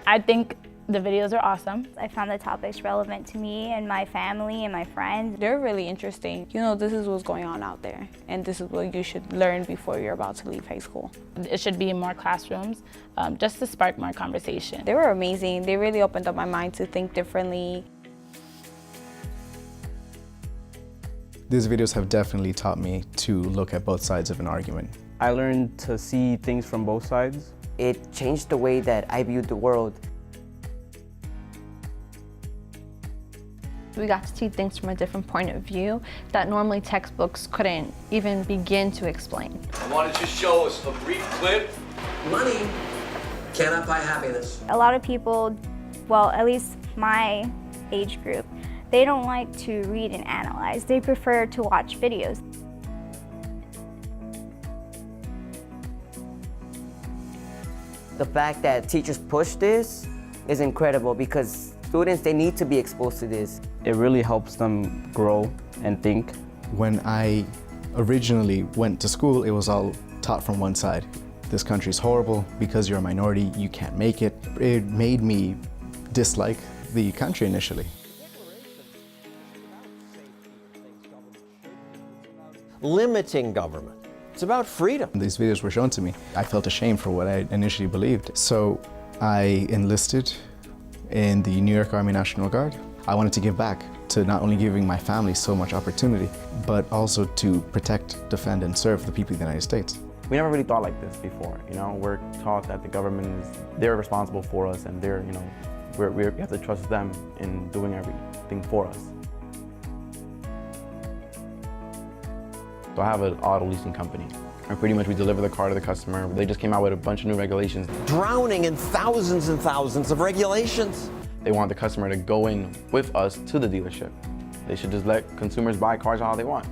I think the videos are awesome. I found the topics relevant to me and my family and my friends. They're really interesting. You know, this is what's going on out there, and this is what you should learn before you're about to leave high school. It should be in more classrooms, just to spark more conversation. They were amazing. They really opened up my mind to think differently. These videos have definitely taught me to look at both sides of an argument. I learned to see things from both sides. It changed the way that I viewed the world. We got to see things from a different point of view that normally textbooks couldn't even begin to explain. Why don't you show us a brief clip? Money cannot buy happiness. A lot of people, well, at least my age group, they don't like to read and analyze. They prefer to watch videos. The fact that teachers push this is incredible because students, they need to be exposed to this. It really helps them grow and think. When I originally went to school, it was all taught from one side. This country's horrible. Because you're a minority, you can't make it. It made me dislike the country initially. Limiting government. It's about freedom. These videos were shown to me. I felt ashamed for what I initially believed. So I enlisted in the New York Army National Guard. I wanted to give back to not only giving my family so much opportunity, but also to protect, defend, and serve the people of the United States. We never really thought like this before, you know? We're taught that the government they're responsible for us, and they're, you know, we have to trust them in doing everything for us. So I have an auto leasing company, and pretty much we deliver the car to the customer. They just came out with a bunch of new regulations. Drowning in thousands and thousands of regulations. They want the customer to go in with us to the dealership. They should just let consumers buy cars how they want.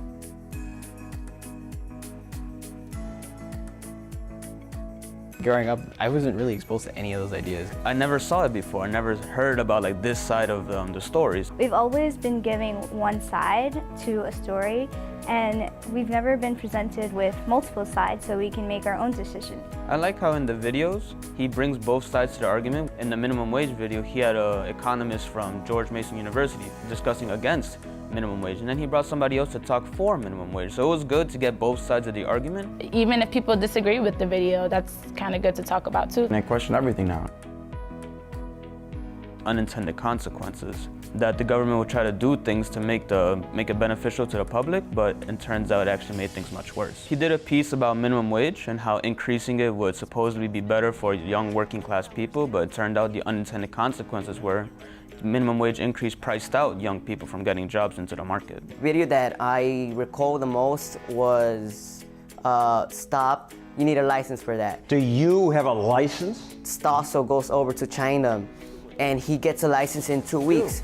Growing up, I wasn't really exposed to any of those ideas. I never saw it before. I never heard about like this side of the stories. We've always been giving one side to a story, and we've never been presented with multiple sides so we can make our own decision. I like how in the videos, he brings both sides to the argument. In the minimum wage video, he had an economist from George Mason University discussing against minimum wage, and then he brought somebody else to talk for minimum wage. So it was good to get both sides of the argument. Even if people disagree with the video, that's kind of good to talk about too. And I question everything now. Unintended consequences, that the government will try to do things to make it beneficial to the public, but it turns out it actually made things much worse. He did a piece about minimum wage and how increasing it would supposedly be better for young working class people, but it turned out the unintended consequences were minimum wage increase priced out young people from getting jobs into the market. The video that I recall the most was Stop, you need a license for that. Do you have a license? Stossel goes over to China and he gets a license in 2 weeks.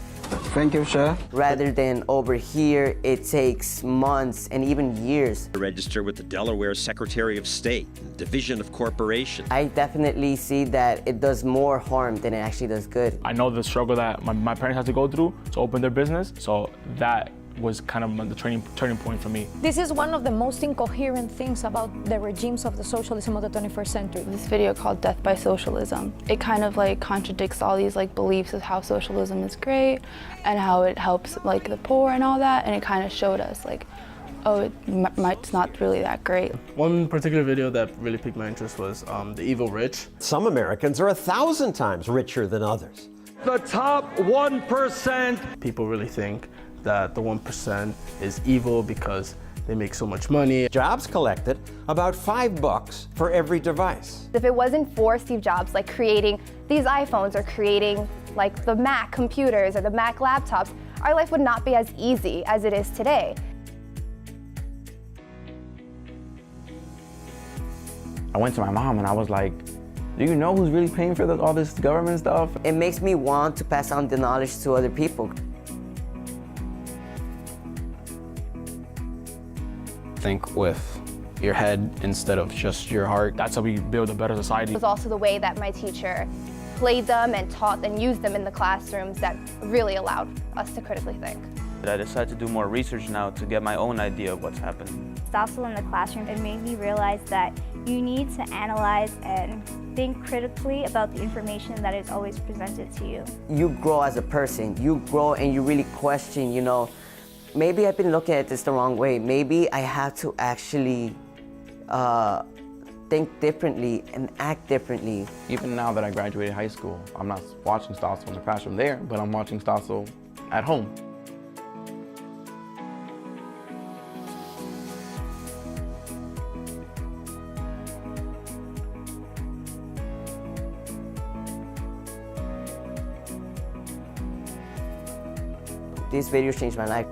Thank you, sir. Rather than over here, it takes months and even years. Register with the Delaware Secretary of State, Division of Corporation. I definitely see that it does more harm than it actually does good. I know the struggle that my parents had to go through to open their business, so that was kind of the turning point for me. This is one of the most incoherent things about the regimes of the socialism of the 21st century. This video called Death by Socialism, it kind of like contradicts all these like beliefs of how socialism is great and how it helps like the poor and all that, and it kind of showed us like, oh, it's not really that great. One particular video that really piqued my interest was The Evil Rich. Some Americans are 1,000 times richer than others. The top 1%. People really think that the 1% is evil because they make so much money. Jobs collected about $5 for every device. If it wasn't for Steve Jobs, like creating these iPhones or creating like the Mac computers or the Mac laptops, our life would not be as easy as it is today. I went to my mom and I was like, do you know who's really paying for all this government stuff? It makes me want to pass on the knowledge to other people. Think with your head instead of just your heart. That's how we build a better society. It was also the way that my teacher played them and taught and used them in the classrooms that really allowed us to critically think. I decided to do more research now to get my own idea of what's happening. Stossel in the classroom, it made me realize that You need to analyze and think critically about the information that is always presented to you. You grow as a person. You grow and you really question, you know, maybe I've been looking at this the wrong way. Maybe I have to actually think differently and act differently. Even now that I graduated high school, I'm not watching Stossel in the classroom there, but I'm watching Stossel at home. This video changed my life.